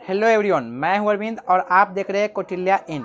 Hello everyone, मैं हूं अरविंद और आप देख रहे हैं कौटिल्य इन।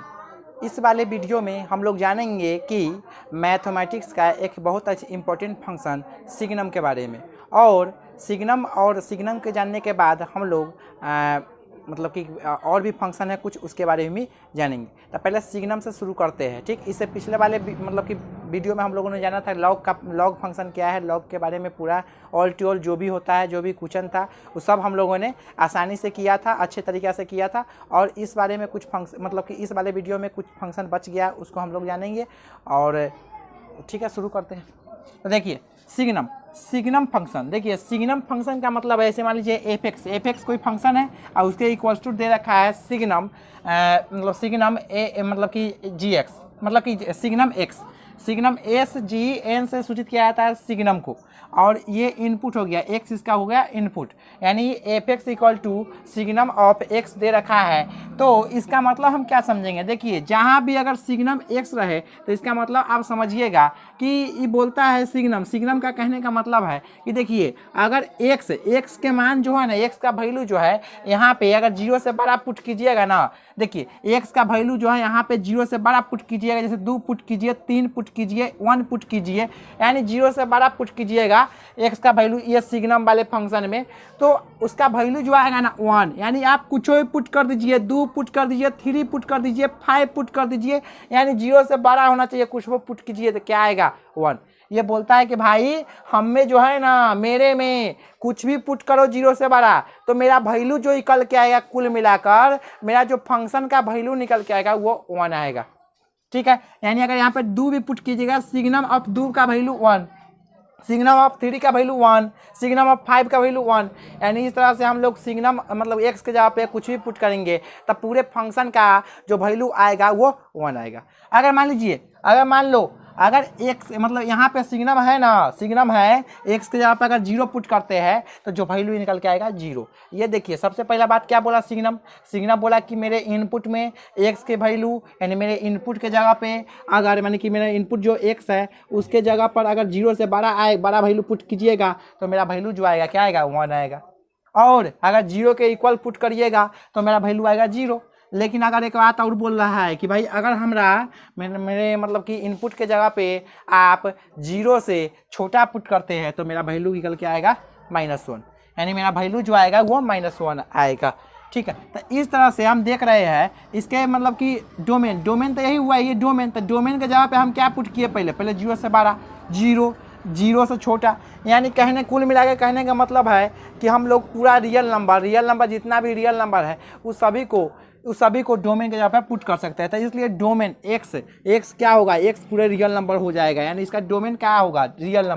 इस वाले वीडियो में हम लोग जानेंगे कि मैथमेटिक्स का एक बहुत अच्छा इम्पोर्टेंट फंक्शन सिग्नम के बारे में। और सिग्नम के जानने के बाद हम लोग मतलब कि और भी फंक्शन है कुछ, उसके बारे में भी जानेंगे। तो पहले सिग्नम से शुरू करते हैं, ठीक। इससे पिछले वाले मतलब कि वीडियो में हम लोगों ने जाना था लॉग फंक्शन क्या है, लॉग के बारे में पूरा ऑल टू ऑल जो भी होता है, जो भी क्वेश्चन था वो सब हम लोगों ने आसानी से किया था, अच्छे तरीके से किया था। और इस बारे में कुछ फंक्शन मतलब कि इस वाले वीडियो में कुछ फंक्शन बच गया, उसको हम लोग जानेंगे। और ठीक है, शुरू करते हैं। तो देखिए सिग्नम फंक्शन, देखिए सिग्नम फंक्शन का मतलब है, ऐसे मान लीजिए एफ एक्स कोई फंक्शन है और उसके इक्वल्स टू दे रखा है सिग्नम मतलब सिग्नम ए मतलब कि जी एक्स, मतलब कि सिग्नम एस जी एन से सूचित किया जाता है सिग्नम को। और ये इनपुट हो गया, एक्स इसका हो गया इनपुट, यानी f x equal to signum of x दे रखा है। तो इसका मतलब हम क्या समझेंगे, देखिए जहाँ भी अगर सिग्नम एक्स रहे तो इसका मतलब आप समझिएगा कि ये बोलता है सिग्नम का कहने का मतलब है कि देखिए अगर एक्स के मान जो है ना, एक्स का वैल्यू जो है यहाँ पे अगर 0 से बड़ा पुट कीजिएगा ना, देखिए एक्स का वैल्यू जो है यहाँ पे 0 से बड़ा पुट कीजिएगा, जैसे 2 पुट कीजिए, 3 पुट कीजिए, 1 पुट कीजिए, यानी 0 से बड़ा पुट कीजिएगा एक्स का वैल्यू ये सिग्नम वाले फंक्शन में, तो उसका वैल्यू जो आएगा ना 1। यानी आप कुछ भी पुट कर दीजिए, 2 पुट कर दीजिए, 3 पुट कर दीजिए, 5 पुट कर दीजिए, यानी 0 से बड़ा होना चाहिए, कुछ भी पुट कीजिए तो क्या आएगा 1। ये बोलता है कि भाई हम में जो है ना, मेरे में कुछ भी पुट करो 0 से बड़ा तो मेरा वैल्यू जो निकल के आएगा, कुल मिलाकर मेरा जो फंक्शन का वैल्यू निकल के आएगा वो 1 आएगा, ठीक है। यानी अगर यहाँ पे 2 भी पुट कीजिएगा, सिग्नम ऑफ 2 का वैल्यू 1, सिग्नम ऑफ 3 का वैल्यू 1, सिग्नम ऑफ 5 का वैल्यू 1। यानी इस तरह से हम लोग सिग्नम मतलब एक्स के जगह पे कुछ भी पुट करेंगे तब पूरे फंक्शन का जो वैल्यू आएगा वो 1 आएगा। अगर मान लो अगर एक्स मतलब यहाँ पे सिग्नम है ना, सिग्नम है एक्स के जगह पे अगर 0 पुट करते हैं तो जो वैल्यू निकल के आएगा 0। ये देखिए सबसे पहला बात क्या बोला सिग्नम बोला कि मेरे इनपुट में एक्स के वैल्यू, यानी मेरे इनपुट के जगह पे अगर माने कि मेरा इनपुट जो एक्स है उसके जगह पर अगर 0 से बड़ा वैल्यू पुट कीजिएगा तो मेरा वैल्यू जो आएगा क्या आएगा 1 आएगा। और अगर 0 के इक्वल पुट करिएगा तो मेरा वैल्यू आएगा 0। लेकिन अगर एक बात और बोल रहा है कि भाई अगर मेरे मतलब कि इनपुट के जगह पे आप 0 से छोटा पुट करते हैं तो मेरा वैल्यू निकल के आएगा -1, यानी मेरा वैल्यू जो आएगा वो -1 आएगा, ठीक है। तो इस तरह से हम देख रहे हैं इसके मतलब कि डोमेन तो यही हुआ है, ये डोमेन। तो डोमेन के जगह पे हम क्या पुट किए, पहले 0 से बड़ा, 0 से छोटा, यानी कुल मिला के कहने का मतलब है कि हम लोग पूरा रियल नंबर जितना भी रियल नंबर है उस सभी को डोमेन के जगह पर पुट कर सकते हैं। तो इसलिए डोमेन एक्स क्या होगा, एक्स पूरे रियल नंबर हो जाएगा, यानी इसका डोमेन क्या होगा, रियल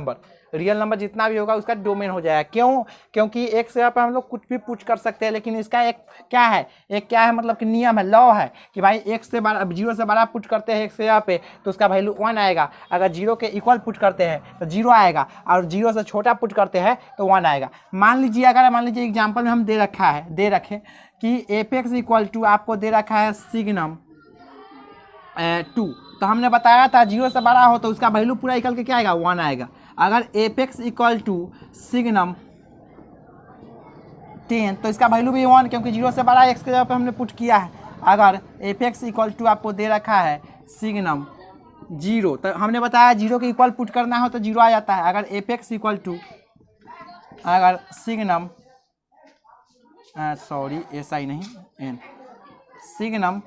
नंबर जितना भी होगा उसका डोमेन हो जाएगा। क्यों? क्योंकि एक्स जगह पर हम लोग कुछ भी पुट कर सकते हैं, लेकिन इसका एक क्या है मतलब कि नियम है, लॉ है कि भाई एक्स से बड़ा 0 से बड़ा पुट करते हैं एक्स जगह पे तो उसका वैल्यू 1 आएगा। अगर 0 के इक्वल पुट करते हैं तो 0 आएगा, और 0 से छोटा पुट करते हैं तो 1 आएगा। मान लीजिए एग्जाम्पल में हम दे रखे कि एफ एक्स इक्वल टू आपको दे रखा है सिग्नम 2, तो हमने बताया था 0 से बड़ा हो तो उसका वैल्यू पूरा निकल के क्या आएगा 1 आएगा। अगर f x equal to signum 10 तो इसका वैल्यू भी 1, क्योंकि 0 से बड़ा एक्स के जगह पे हमने पुट किया है। अगर एफ एक्स इक्वल टू आपको दे रखा है सिग्नम 0 तो हमने बताया 0 के इक्वल पुट करना हो तो 0 आ जाता है। अगर एफ एक्स इक्वल टू अगर सिग्नम ऐसा ही नहीं एन सिग्नम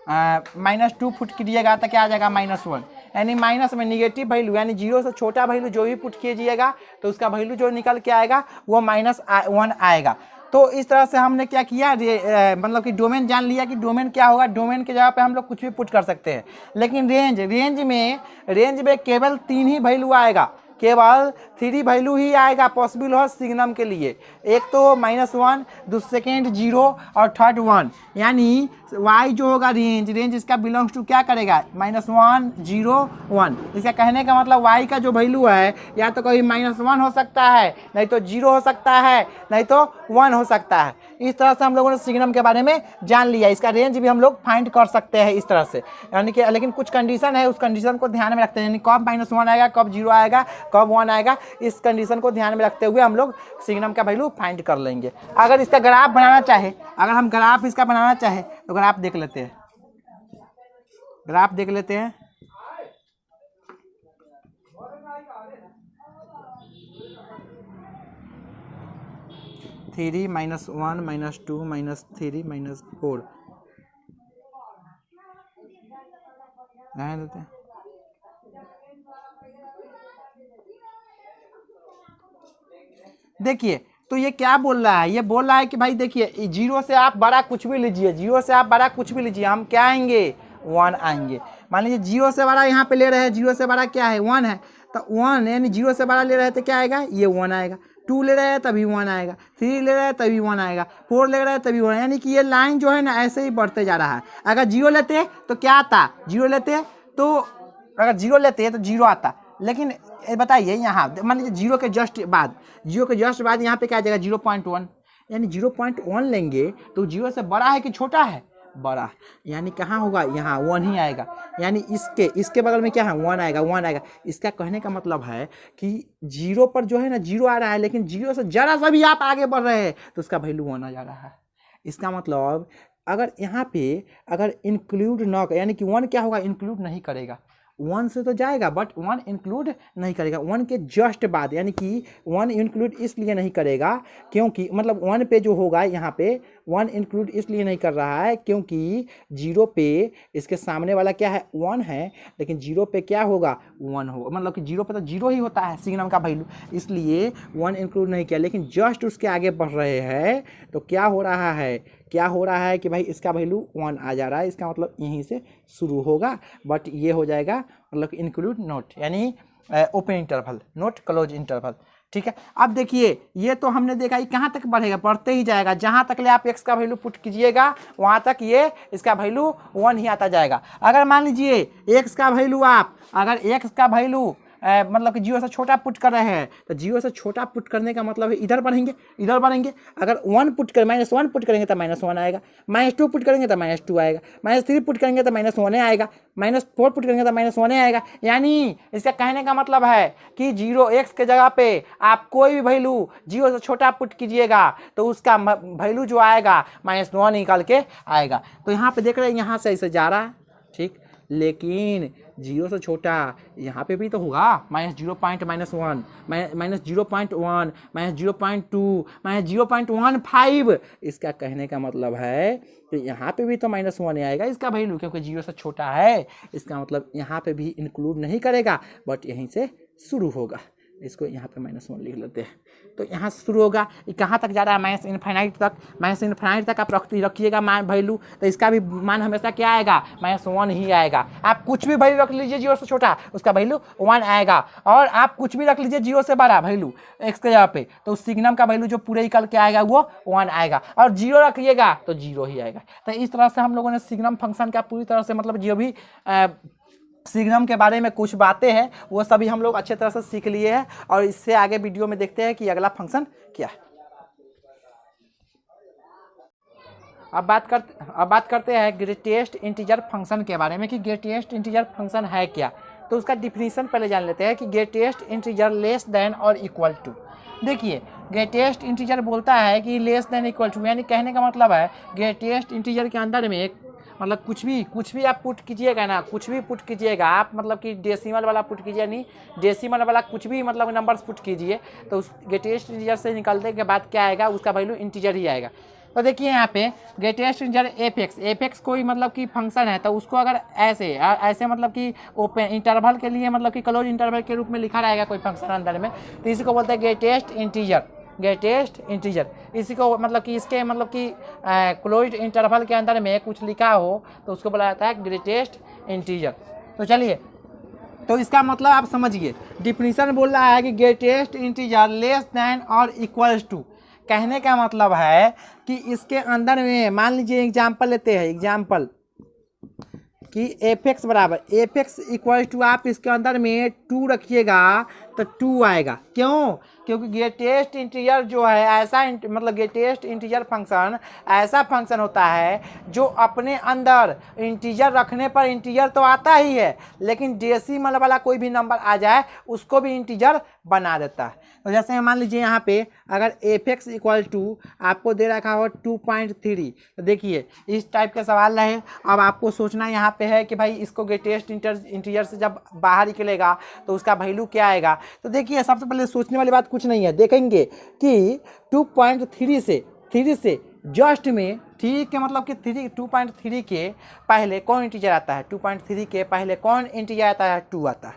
-2 पुट कीजिएगा तो क्या आ जाएगा -1, यानी माइनस में निगेटिव वैल्यू, यानी 0 से छोटा वैल्यू जो भी पुट कीजिएगा तो उसका वैल्यू जो निकल के आएगा वो -1 आएगा। तो इस तरह से हमने क्या किया, मतलब कि डोमेन जान लिया कि डोमेन क्या होगा। डोमेन के जगह पे हम लोग कुछ भी पुट कर सकते हैं, लेकिन रेंज में केवल 3 ही वैल्यू आएगा, केवल 3 वैल्यू ही आएगा पॉसिबल हो सिग्नम के लिए। एक तो -1, सेकेंड 0 और थर्ड 1, यानी y जो होगा रेंज इसका बिलोंग्स टू क्या करेगा -1 0 1। इसका कहने का मतलब y का जो वैल्यू है या तो कभी -1 हो सकता है, नहीं तो 0 हो सकता है, नहीं तो 1 हो सकता है। इस तरह से हम लोगों ने सिग्नम के बारे में जान लिया। इसका रेंज भी हम लोग फाइंड कर सकते हैं इस तरह से, यानी कि लेकिन कुछ कंडीशन है, उस कंडीशन को ध्यान में रखते हैं, यानी कब -1 आएगा, कब 0 आएगा, कब 1 आएगा, इस कंडीशन को ध्यान में रखते हुए हम लोग सिग्नम का वैल्यू फाइंड कर लेंगे। अगर इसका ग्राफ बनाना चाहे, अगर हम ग्राफ इसका बनाना चाहे तो ग्राफ देख लेते हैं, ग्राफ देख लेते हैं। -3 -1 -2 -3 -4 रहने देते हैं। देखिए तो ये क्या बोल रहा है, ये बोल रहा है कि भाई देखिए 0 से आप बड़ा कुछ भी लीजिए, 0 से आप बड़ा कुछ भी लीजिए, हम क्या आएंगे 1 आएंगे। मान लीजिए 0 से बड़ा यहाँ पे ले रहे हैं, 0 से बड़ा क्या है 1 है, तो 1 यानी 0 से बड़ा ले रहे हैं तो क्या आएगा, ये 1 आएगा। 2 ले रहे हैं तभी 1 आएगा, 3 ले रहे हैं तभी 1 आएगा, 4 ले रहे हैं तभी 1, यानी कि ये लाइन जो है ना ऐसे ही बढ़ते जा रहा है। अगर 0 लेते तो क्या आता, 0 लेते तो अगर 0 लेते तो 0 आता, लेकिन बताइए यहाँ मान लीजिए 0 के जस्ट बाद, 0 के जस्ट बाद यहाँ पे क्या आ जाएगा 0.1, यानी 0.1 लेंगे तो 0 से बड़ा है कि छोटा है, बड़ा, यानी कहाँ होगा, यहाँ 1 ही आएगा, यानी इसके बगल में क्या है 1 आएगा, 1 आएगा। इसका कहने का मतलब है कि 0 पर जो है ना 0 आ रहा है, लेकिन 0 से जरा सा भी आप आगे बढ़ रहे हैं तो उसका वैल्यू 1 आ जा रहा है। इसका मतलब अगर यहाँ पे अगर इंक्लूड न, यानी कि 1 क्या होगा, इंक्लूड नहीं करेगा, 1 से तो जाएगा बट 1 इंक्लूड नहीं करेगा, 1 के जस्ट बाद, यानी कि 1 इंक्लूड इसलिए नहीं करेगा क्योंकि मतलब 1 पे जो होगा यहाँ पे 1 इंक्लूड इसलिए नहीं कर रहा है क्योंकि 0 पे इसके सामने वाला क्या है 1 है, लेकिन 0 पे क्या होगा 1 होगा, मतलब कि 0 पे तो 0 ही होता है सिग्नम का वैल्यू, इसलिए 1 इंक्लूड नहीं किया। लेकिन जस्ट उसके आगे बढ़ रहे हैं तो क्या हो रहा है, क्या हो रहा है कि भाई इसका वैल्यू 1 आ जा रहा है, इसका मतलब यहीं से शुरू होगा, बट ये हो जाएगा मतलब इंक्लूड नोट, यानी open interval note close interval. ठीक है, अब देखिए ये तो हमने देखा ये कहाँ तक बढ़ेगा, बढ़ते ही जाएगा, जहाँ तक ले आप x का वैल्यू पुट कीजिएगा वहाँ तक ये इसका वैल्यू 1 ही आता जाएगा। अगर मान लीजिए x का वैल्यू आप अगर x का वैल्यू मतलब कि 0 से छोटा पुट कर रहे हैं तो 0 से छोटा पुट करने का मतलब है इधर बढ़ेंगे, इधर बढ़ेंगे। अगर 1 पुट कर -1 पुट करेंगे तो -1 आएगा, -2 पुट करेंगे तो -2 आएगा, -3 पुट करेंगे तो -1 आएगा, -4 पुट करेंगे तो -1 आएगा। यानी इसका कहने का मतलब है कि 0x के जगह पे आप कोई भी वैल्यू 0 से छोटा पुट कीजिएगा तो उसका वैल्यू जो आएगा -1 निकल के आएगा। तो यहाँ पे देख रहे हैं यहाँ से ऐसे जा रहा है, ठीक, लेकिन 0 से छोटा यहाँ पे भी तो होगा -0.1 -0.1 -0.2 -0.15। इसका कहने का मतलब है तो यहाँ पे भी तो -1 आएगा इसका वैल्यू, क्योंकि 0 से छोटा है, इसका मतलब यहाँ पे भी इंक्लूड नहीं करेगा बट यहीं से शुरू होगा। इसको यहाँ पे -1 लिख लेते हैं, तो यहाँ से शुरू होगा, ये कहाँ तक जा रहा है -इनफाइनाइट तक, -इनफाइनाइट तक आप रखिएगा मान वैल्यू, तो इसका भी मान हमेशा क्या आएगा -1 ही आएगा। आप कुछ भी वैल्यू रख लीजिए 0 से छोटा उसका वैल्यू 1 आएगा, और आप कुछ भी रख लीजिए 0 से बड़ा वैल्यू x के जगह पे तो सिग्नम का वैल्यू जो पूरे निकल के आएगा वो 1 आएगा, और 0 रखिएगा तो 0 ही आएगा। तो इस तरह से हम लोगों ने सिग्नम फंक्शन का पूरी तरह से मतलब जो भी सिग्नम के बारे में कुछ बातें हैं वो सभी हम लोग अच्छे तरह से सीख लिए हैं, और इससे आगे वीडियो में देखते हैं कि अगला फंक्शन क्या है। अब बात करते हैं ग्रेटेस्ट इंटीजर फंक्शन के बारे में कि ग्रेटेस्ट इंटीजर फंक्शन है क्या। तो उसका डिफिनीशन पहले जान लेते हैं कि ग्रेटेस्ट इंटीजर लेस देन और इक्वल टू। देखिए ग्रेटेस्ट इंटीजर बोलता है कि लेस देन इक्वल टू, यानी कहने का मतलब है ग्रेटेस्ट इंटीजर के अंदर में एक मतलब कुछ भी आप पुट कीजिएगा ना, कुछ भी पुट कीजिएगा आप, मतलब कि डेसिमल वाला पुट कीजिए, नहीं डेसिमल वाला कुछ भी मतलब नंबर्स पुट कीजिए तो उस ग्रेटेस्ट इंटीजर से निकलने के बाद क्या आएगा, उसका वैल्यू इंटीजर ही आएगा। तो देखिए यहाँ पे ग्रेटेस्ट इंटीजर एफ कोई मतलब कि फंक्शन है, तो उसको अगर ऐसे मतलब कि ओपन इंटरवल के लिए मतलब कि क्लोज इंटरवल के रूप में लिखा रहेगा कोई फंक्शन अंदर में, तो इसी को बोलते हैं ग्रेटेस्ट इंटीजर। इसी को मतलब कि इसके मतलब कि क्लोज्ड इंटरवल के अंदर में कुछ लिखा हो तो उसको बोला जाता है ग्रेटेस्ट इंटीजर। तो चलिए, तो इसका मतलब आप समझिए, डिफिनीशन बोल रहा है कि ग्रेटेस्ट इंटीजर लेस देन और इक्वल्स टू। कहने का मतलब है कि इसके अंदर में मान लीजिए एग्जाम्पल लेते हैं, एग्जाम्पल कि एफ बराबर इक्वल टू, आप इसके अंदर में 2 रखिएगा तो 2 आएगा। क्यों? क्योंकि ग्रेटेस्ट इंटीजर जो है ऐसा मतलब ग्रेटेस्ट इंटीजर फंक्शन ऐसा फंक्शन होता है जो अपने अंदर इंटीजर रखने पर इंटीजर तो आता ही है, लेकिन डेसिमल वाला कोई भी नंबर आ जाए उसको भी इंटीजर बना देता है। तो जैसे मान लीजिए यहाँ पे अगर f(x) इक्वल टू आपको दे रखा हो 2.3, तो देखिए इस टाइप का सवाल रहे। अब आपको सोचना यहाँ पे है कि भाई इसको ग्रेटेस्ट इंटीजर से जब बाहर निकलेगा तो उसका वैल्यू क्या आएगा। तो देखिए सबसे पहले सोचने वाली बात कुछ नहीं है, देखेंगे कि 2.3 से जस्ट में 3 के मतलब कि 2.3 के पहले कौन इंटीजर आता है, 2.3 के पहले कौन इंटीजर आता है, 2 आता है।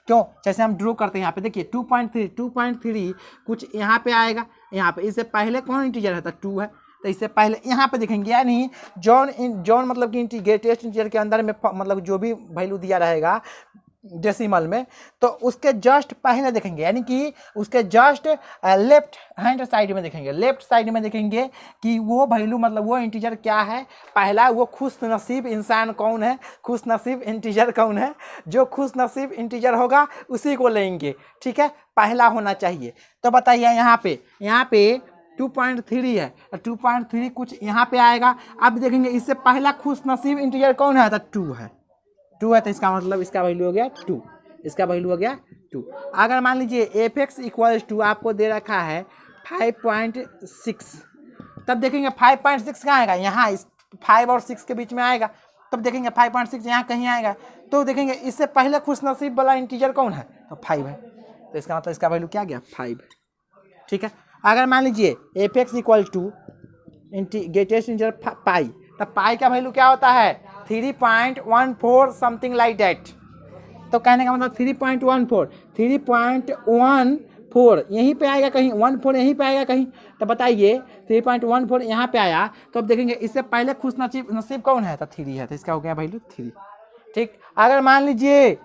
क्यों, जैसे हम ड्रॉ करते हैं यहाँ पे देखिए 2.3 कुछ यहाँ पे आएगा, यहाँ पे इससे पहले कौन इंटीजर है, 2 है, तो इससे पहले यहाँ पे देखेंगे यानी जॉन मतलब कि ग्रेटेस्ट इंटीजर के अंदर में मतलब जो भी वैल्यू दिया रहेगा डेसिमल में, तो उसके जस्ट पहले देखेंगे यानी कि उसके जस्ट लेफ्ट हैंड साइड में देखेंगे, लेफ्ट साइड में देखेंगे कि वो वैल्यू मतलब वो इंटीजर क्या है पहला, वो खुश नसीब इंसान कौन है, खुश नसीब इंटीजर कौन है, जो खुश नसीब इंटीजर होगा उसी को लेंगे, ठीक है, पहला होना चाहिए। तो बताइए यहाँ पे 2.3 है, 2.3 कुछ यहाँ पे आएगा। अब देखेंगे इससे पहला खुश नसीब इंटीजर कौन है, तो 2 है, 2 है, तो इसका मतलब इसका वैल्यू हो गया 2, इसका वैल्यू हो गया 2। अगर मान लीजिए f(x) इक्वल्स टू आपको दे रखा है 5.6, तब देखेंगे 5.6 कहाँ आएगा, यहाँ इस 5 और 6 के बीच में आएगा, तब देखेंगे 5.6 यहाँ कहीं आएगा। तो देखेंगे इससे पहले खुशनसीब वाला इंटीजर कौन है, तो 5 है, तो इसका मतलब इसका वैल्यू क्या गया 5, ठीक है। अगर मान लीजिए f(x) equal to greatest integer pi, तब पाई का वैल्यू क्या होता है 3.14 समथिंग लाइक दैट। तो कहने का मतलब 3.14 यहीं पे आएगा कहीं, 14 यहीं पे आएगा कहीं, तो बताइए 3.14 यहाँ पे आया, तो अब देखेंगे इससे पहले खुश नसीब कौन है, तो 3 है, तो इसका हो गया वैल्यू 3, ठीक। अगर मान लीजिए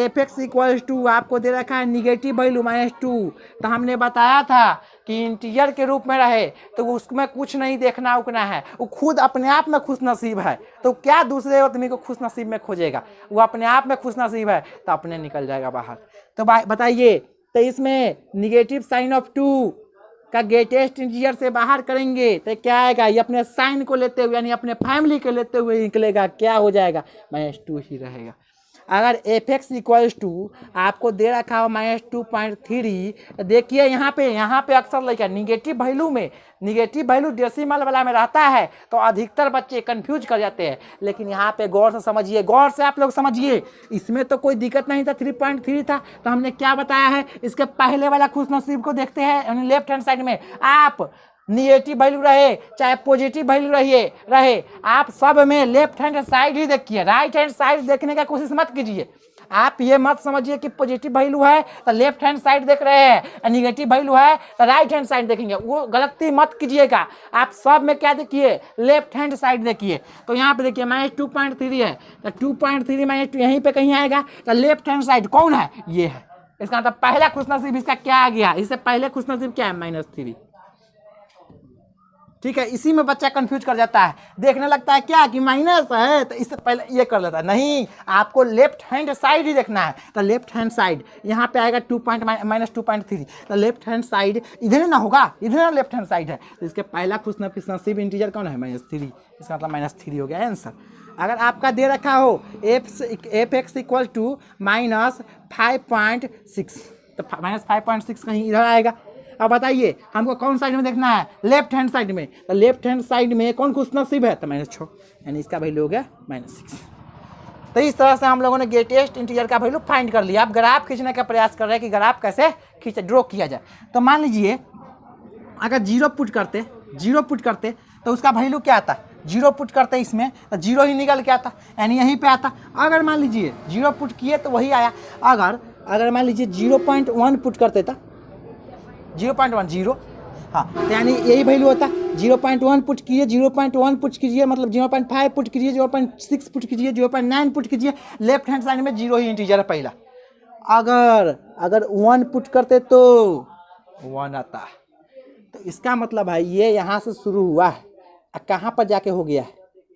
f(x) इक्वल टू आपको दे रखा है निगेटिव वैल्यू -2, तो हमने बताया था कि इंटीजर के रूप में रहे तो उसमें कुछ नहीं देखना उकना है, वो खुद अपने आप में खुश नसीब है, तो क्या दूसरे आदमी को खुश नसीब में खोजेगा, वो अपने आप में खुश नसीब है तो अपने निकल जाएगा बाहर। तो बताइए, तो इसमें निगेटिव साइन ऑफ 2 का ग्रेटेस्ट इंटीजर से बाहर करेंगे तो क्या आएगा, ये अपने साइन को लेते हुए यानी अपने फैमिली को लेते हुए निकलेगा, क्या हो जाएगा -2 ही रहेगा। अगर f(x) इक्वल्स टू आपको दे रखा हो -2.3, देखिए यहाँ पे अक्सर लड़का निगेटिव वैल्यू में, निगेटिव वैल्यू डेसिमल वाला में रहता है तो अधिकतर बच्चे कंफ्यूज कर जाते हैं, लेकिन यहाँ पे गौर से समझिए, गौर से आप लोग समझिए, इसमें तो कोई दिक्कत नहीं था, 3.3 था, तो हमने क्या बताया है, इसके पहले वाला खुश नसीब को देखते हैं, लेफ्ट हैंड साइड में आप निगेटिव वैल्यू रहे चाहे पॉजिटिव वैल्यू रहे आप सब में लेफ्ट हैंड साइड ही देखिए, राइट हैंड साइड देखने का कोशिश मत कीजिए। आप ये मत समझिए कि पॉजिटिव वैल्यू है तो लेफ्ट हैंड साइड देख रहे हैं, निगेटिव वैल्यू है तो राइट हैंड साइड देखेंगे, वो गलती मत कीजिएगा। आप सब में क्या देखिए, लेफ्ट हैंड साइड देखिए। तो यहाँ पे देखिए -2.3 है, तो 2.3 -2 यहीं पे कहीं आएगा, तो लेफ्ट हैंड साइड कौन है, ये है, इसका मतलब पहला खुशनसीब इसका क्या आ गया, इससे पहले खुशनसीब क्या है -3, ठीक है। इसी में बच्चा कंफ्यूज कर जाता है, देखने लगता है क्या कि माइनस है तो इससे पहले ये कर लेता है, नहीं, आपको लेफ्ट हैंड साइड ही देखना है। तो लेफ्ट हैंड साइड यहाँ पे आएगा -2.3, तो लेफ्ट हैंड साइड इधर ना होगा, इधर ना लेफ्ट हैंड साइड है, तो इसके पहला खुशनसीब इंटीजर कौन है, -3, इसका मतलब -3 हो गया आंसर। अगर आपका दे रखा हो f(x) इक्वल टू -5.6, तो -5.6 कहीं इधर आएगा। अब बताइए हमको कौन साइड में देखना है, लेफ्ट हैंड साइड में, तो लेफ्ट हैंड साइड में कौन खुशनसीब है, तो -6, यानी इसका वैल्यू हो गया -6। तो इस तरह से हम लोगों ने ग्रेटेस्ट इंटीजर का वैल्यू फाइंड कर लिया। अब ग्राफ खींचने का प्रयास कर रहे हैं कि ग्राफ कैसे ड्रॉ किया जाए। तो मान लीजिए अगर 0 पुट करते तो उसका वैल्यू क्या आता, 0 पुट करते इसमें तो 0 ही निकल के आता, यानी यहीं पे आता। अगर मान लीजिए 0 पुट किए तो वही आया, अगर मान लीजिए 0.1 पुट करते था, 0.10, हाँ, तो यानी यही वैल्यू होता, 0.1 पुट कीजिए, 0.1 पुट कीजिए, मतलब 0.5 पुट कीजिए, 0.6 पुट कीजिए, 0.9 पुट कीजिए, लेफ्ट हैंड साइड में 0 ही इंटीजर है पहला। अगर 1 पुट करते तो 1 आता, तो इसका मतलब है ये यहाँ से शुरू हुआ है, कहाँ पर जाके हो गया है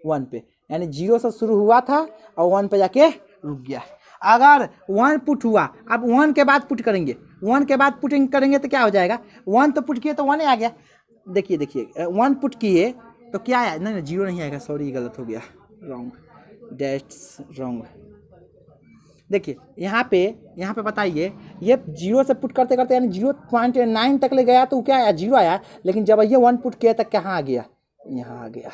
1 पे, यानी 0 से शुरू हुआ था और 1 पे जाके रुक गया। अगर 1 पुट हुआ, अब 1 के बाद पुट करेंगे, 1 के बाद पुटिंग करेंगे तो क्या हो जाएगा, 1 तो पुट किए तो 1 ही आ गया। देखिए 1 पुट किए तो क्या आया, नहीं 0 नहीं आएगा, सॉरी गलत हो गया, रॉन्ग, दैट्स रॉन्ग। देखिए यहाँ पे बताइए, ये 0 से पुट करते करते यानी 0.9 तक ले गया तो क्या आया, 0 आया। लेकिन जब ये 1 पुट किया तक कहाँ आ गया, यहाँ आ गया,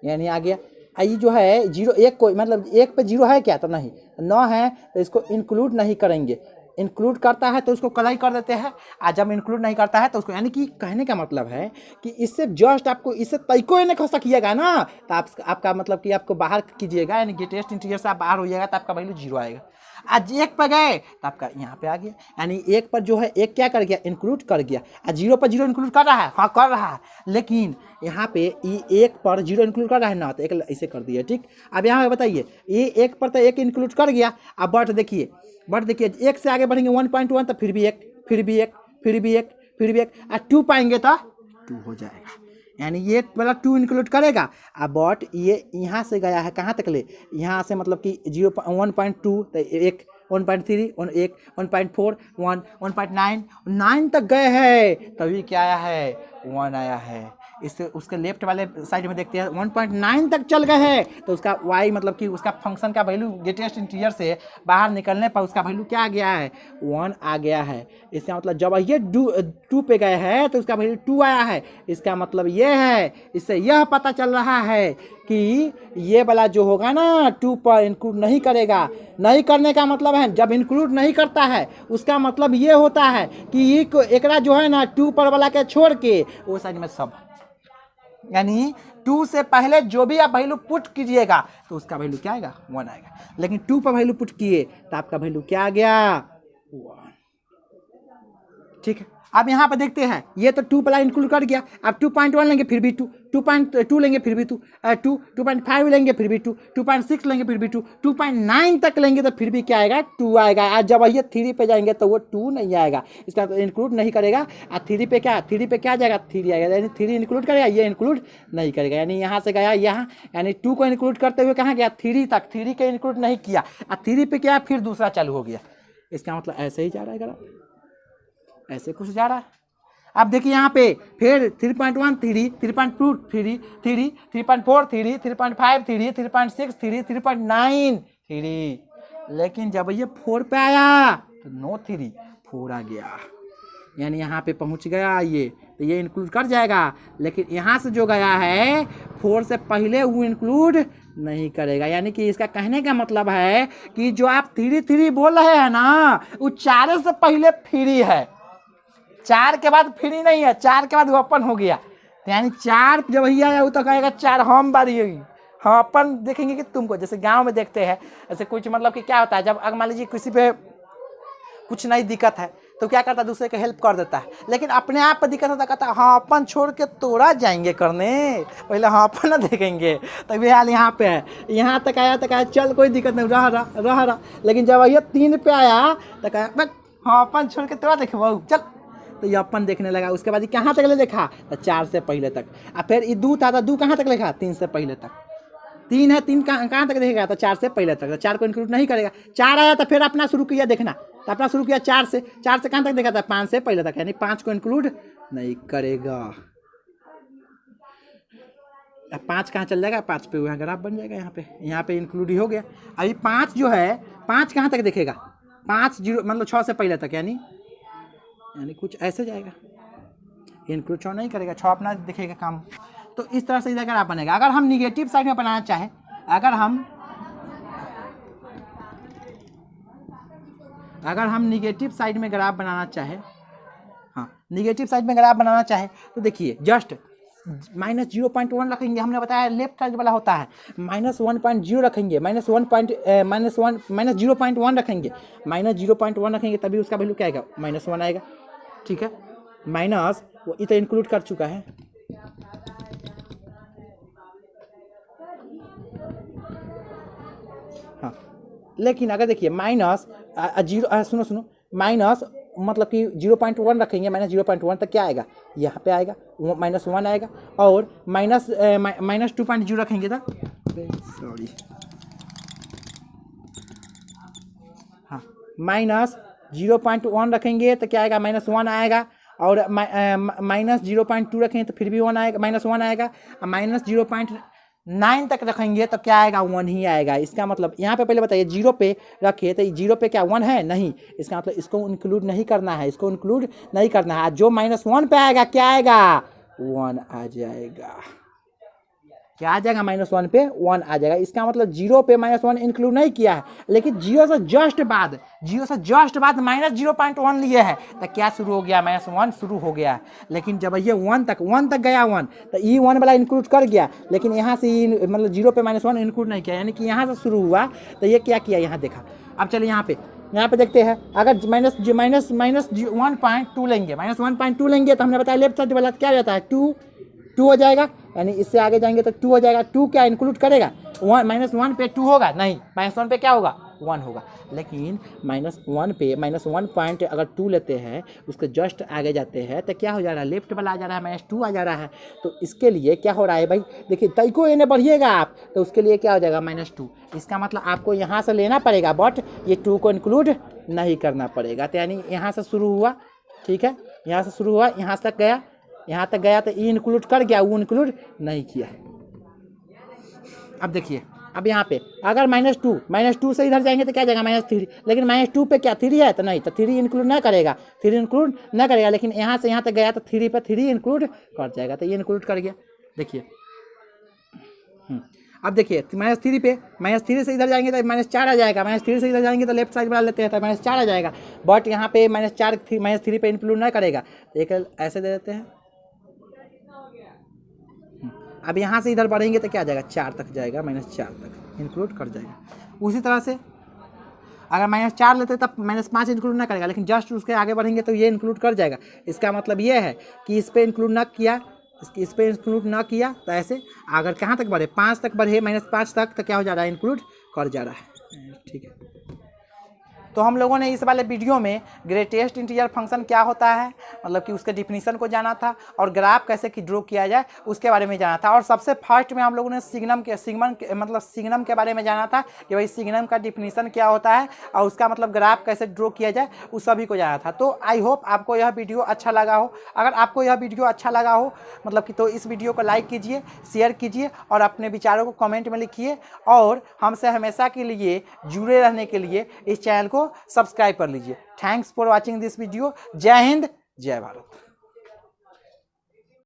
यानी आ गया। ये जो है 0 1 को मतलब 1 पे 0 है क्या, तो नहीं, 9 है तो इसको इंक्लूड नहीं करेंगे। इंक्लूड करता है तो उसको कलाई कर देते हैं, और जब इंक्लूड नहीं करता है तो उसको, यानी कि कहने का मतलब है कि इससे जस्ट आपको इससे तैको नहीं खो सकिएगा ना, तो आपका मतलब कि आपको बाहर कीजिएगा, यानी टेस्ट इंटीरियर से आप बाहर होइएगा तो आपका वैल्यू 0 आएगा। आज 1 पर गए तो आपका यहाँ पे आ गया, यानी 1 पर जो है 1 क्या कर गया, इंक्लूड कर गया। और 0 पर 0 इंक्लूड कर रहा है, हाँ कर रहा है, लेकिन यहाँ पे ये 1 पर 0 इंक्लूड कर रहा है ना, तो 1 ऐसे कर दिया, ठीक। अब यहाँ पे बताइए, ये 1 पर तो 1 इंक्लूड कर गया। अब बट देखिए 1 से आगे बढ़ेंगे 1.1 तो फिर भी 1, फिर भी 1, फिर भी 1, फिर भी 1, और 2 पाएंगे तो 2 हो जाएगा, यानी ये वाला 2 इंक्लूड करेगा। अब बट ये यहाँ से गया है कहाँ तक ले, यहाँ से मतलब कि 1.2 तो 1, 1.3, 1, 1.4, 1, 1.9, 9 तक गए हैं, तभी क्या आया है, 1 आया है। इससे उसके लेफ्ट वाले साइड में देखते हैं 1.9 तक चल गए हैं, तो उसका y मतलब कि उसका फंक्शन का वैल्यू ग्रेटेस्ट इंटीरियर से बाहर निकलने पर उसका वैल्यू क्या आ गया है, 1 आ गया है। इसका मतलब जब ये 2 पे गए हैं तो उसका वैल्यू 2 आया है। इसका मतलब ये है, इससे यह पता चल रहा है कि ये वाला जो होगा ना 2 पर इंक्लूड नहीं करेगा। नहीं करने का मतलब है, जब इंक्लूड नहीं करता है उसका मतलब ये होता है कि एकरा जो है ना 2 पर वाला के छोड़ के वो साइड में सब, यानी 2 से पहले जो भी आप वैल्यू पुट कीजिएगा तो उसका वैल्यू क्या आएगा, 1 आएगा। लेकिन 2 पर वैल्यू पुट किए तो आपका वैल्यू क्या आ गया, 1, ठीक है। अब यहाँ पे देखते हैं, ये तो 2 प्लस इंक्लूड कर गया। अब 2.1 लेंगे फिर भी 2, 2.2 लेंगे फिर भी 2, 2.5 लेंगे फिर भी 2, 2.6 लेंगे फिर भी 2, 2.9 तक लेंगे तो फिर भी क्या आएगा, 2 आएगा। आज जब ये 3 पे जाएंगे तो वो 2 नहीं आएगा, इसका तो इंक्लूड नहीं करेगा। और 3 पे क्या जाएगा, 3 आएगा, यानी 3 इंक्लूड करेगा, ये इंक्लूड नहीं करेगा। यानी यहाँ से गया यहाँ, यानी 2 को इंक्लूड करते हुए कहाँ गया, 3 तक, 3 के इंक्लूड नहीं किया, और 3 पे क्या फिर दूसरा चालू हो गया। इसका मतलब ऐसे ही जा रहा है ग्राफ, ऐसे कुछ जा रहा है। अब देखिए यहाँ पे फिर 3.1 3, 3.2 3, 3, 3.4 3, 3.5 3, 3.6 3, 3.9 3, लेकिन जब ये 4 पे आया तो नो 3, 4 आ गया, यानी यहाँ पे पहुँच गया ये, तो ये इंक्लूड कर जाएगा। लेकिन यहाँ से जो गया है 4 से पहले वो इंक्लूड नहीं करेगा। यानी कि इसका कहने का मतलब है कि जो आप 3 बोल रहे हैं ना, वो 4 से पहले फ्री है, 4 के बाद फ्री नहीं है, 4 के बाद वो ओपन हो गया। तो यानी 4 जब वही आया वो तो कहेगा 4 हम बारी होगी, हम अपन देखेंगे कि तुमको, जैसे गांव में देखते हैं ऐसे कुछ, मतलब कि क्या होता है, जब अगर मान लीजिए किसी पे कुछ नई दिक्कत है तो क्या करता है, दूसरे को हेल्प कर देता है। लेकिन अपने आप पर दिक्कत होता है, कहता है हाँ अपन छोड़ के तोड़ा जाएंगे करने, पहले हाँ अपन ना देखेंगे। तो ये हाल यहाँ पे है, यहाँ तक आया तो कहा चल कोई दिक्कत नहीं, रहा। लेकिन जब ये 3 पे आया तो कहा बस हाँ अपन छोड़ के तोड़ा देखे बहू चल, तो ये अपन देखने लगा। उसके बाद ये कहाँ तक ले देखा, तो 4 से पहले तक। और फिर ये 2 था तो 2 कहाँ तक लिखा, 3 से पहले तक। 3 है, 3 कहाँ तक देखेगा, तो 4 से पहले तक, तो 4 को इंक्लूड नहीं करेगा। 4 आया तो फिर अपना शुरू किया देखना, तो अपना शुरू किया 4 से कहाँ तक देखा था, 5 से पहले तक, यानी 5 को इंक्लूड नहीं करेगा। अब 5 कहाँ चल जाएगा, 5 पे वहाँ ग्राफ बन जाएगा, यहाँ पे इंक्लूड ही हो गया। अभी 5 जो है, 5 कहाँ तक देखेगा, 5 0 मतलब 6 से पहले तक, यानी कुछ ऐसे जाएगा, इंक्लूड 6 नहीं करेगा, 6 अपना दिखेगा काम। तो इस तरह से इधर ग्राफ बनेगा। अगर हम निगेटिव साइड में बनाना चाहें, अगर हम निगेटिव साइड में ग्राफ बनाना चाहें, हाँ निगेटिव साइड में ग्राफ बनाना चाहें तो देखिए जस्ट -0.1 रखेंगे। हमने बताया लेफ्ट साइड वाला होता है, -1.0 रखेंगे, -0.1 रखेंगे, -0.1 रखेंगे, तभी उसका वैल्यू क्या आएगा, -1 आएगा, ठीक है। माइनस वो इतना इंक्लूड कर चुका है, हाँ। लेकिन अगर देखिए माइनस 0, सुनो माइनस मतलब कि 0.1 रखेंगे, -0.1 तक क्या आएगा, यहाँ पे आएगा -1 आएगा। और -2.0 रखेंगे तो सॉरी, हाँ 0.1 रखेंगे तो क्या आएगा, -1 आएगा। और माइनस 0.2 रखेंगे तो फिर भी 1 आएगा, -1 आएगा। और -0.9 तक रखेंगे तो क्या आएगा, 1 ही आएगा। इसका मतलब यहाँ पे पहले बताइए, 0 पे रखे तो 0 पे क्या 1 है, नहीं। इसका मतलब इसको इंक्लूड नहीं करना है, इसको इंक्लूड नहीं करना है। जो -1 पे आएगा क्या आएगा, 1 आ जाएगा। क्या आ जाएगा, -1 पे 1 आ जाएगा। इसका मतलब 0 पे -1 इंक्लूड नहीं किया है, लेकिन 0 से जस्ट बाद -0.1 लिए है तो क्या शुरू हो गया, -1 शुरू हो गया। लेकिन जब ये 1 तक गया 1 तो ये 1 वाला इंक्लूड कर गया, लेकिन यहाँ से मतलब 0 पे -1 इंक्लूड नहीं किया, यानी कि यहाँ से शुरू हुआ तो ये क्या किया, यहाँ देखा। अब चलिए यहाँ पे देखते हैं, अगर माइनस 1.2 लेंगे, -1.2 लेंगे तो हमने बताया लेफ्ट साइड वाला क्या रहता है, 2 हो जाएगा। यानी इससे आगे जाएंगे तो 2 हो जाएगा। 2 क्या इंक्लूड करेगा, -1 पे 2 होगा, नहीं, -1 पे क्या होगा, 1 होगा। लेकिन -1 पे -1.2 लेते हैं, उसके जस्ट आगे जाते हैं तो क्या हो जा रहा है, लेफ्ट वाला आ जा रहा है, -2 आ जा रहा है। तो इसके लिए क्या हो रहा है भाई, देखिए तई को इन्हें बढ़िएगा आप तो उसके लिए क्या हो जाएगा, -2। इसका मतलब आपको यहाँ से लेना पड़ेगा, बट ये 2 को इंक्लूड नहीं करना पड़ेगा। तो यानी यहाँ से शुरू हुआ, ठीक है, यहाँ से शुरू हुआ, यहाँ तक गया तो ये इंक्लूड कर गया, वो इंक्लूड नहीं किया। अब देखिए, अब यहाँ पे अगर -2 से इधर जाएंगे तो क्या जाएगा, -3। लेकिन -2 पे क्या 3 है तो नहीं, तो 3 इंक्लूड ना करेगा, 3 इंक्लूड ना करेगा। लेकिन यहाँ से यहाँ तक गया तो 3 पे 3 इंक्लूड कर जाएगा, तो ये इंक्लूड कर गया। देखिए अब देखिए, -3 से इधर जाएंगे तो -4 आ जाएगा, -3 से इधर जाएंगे तो लेफ्ट साइड वाला लेते हैं तो -4 आ जाएगा। बट यहाँ पे -3 पे इंक्लूड ना करेगा, एक ऐसे दे देते हैं। अब यहाँ से इधर बढ़ेंगे तो क्या आ जाएगा, 4 तक जाएगा, -4 तक इंक्लूड कर जाएगा। उसी तरह से अगर -4 लेते तब -5 इंक्लूड ना करेगा, लेकिन जस्ट उसके आगे बढ़ेंगे तो ये इंक्लूड कर जाएगा। इसका मतलब ये है कि इस पर इंक्लूड ना किया, इस पर इंक्लूड ना किया तो ऐसे अगर कहाँ तक बढ़े, 5 तक बढ़े, -5 तक, तो क्या हो जा रहा है, इंक्लूड कर जा रहा है। ठीक है, तो हम लोगों ने इस वाले वीडियो में ग्रेटेस्ट इंटीजर फंक्शन क्या होता है, मतलब कि उसके डिफिनीशन को जाना था, और ग्राफ कैसे कि ड्रॉ किया जाए उसके बारे में जाना था। और सबसे फर्स्ट में हम लोगों ने सिग्नम के बारे में जाना था कि भाई सिग्नम का डिफिनीशन क्या होता है और उसका मतलब ग्राफ कैसे ड्रॉ किया जाए, उस सभी को जाना था। तो आई होप आपको यह वीडियो अच्छा लगा हो। अगर आपको यह वीडियो अच्छा लगा हो मतलब कि, तो इस वीडियो को लाइक कीजिए, शेयर कीजिए और अपने विचारों को कमेंट में लिखिए। और हमसे हमेशा के लिए जुड़े रहने के लिए इस चैनल को सब्सक्राइब कर लीजिए। Thanks for watching this video. जय हिंद, जय भारत।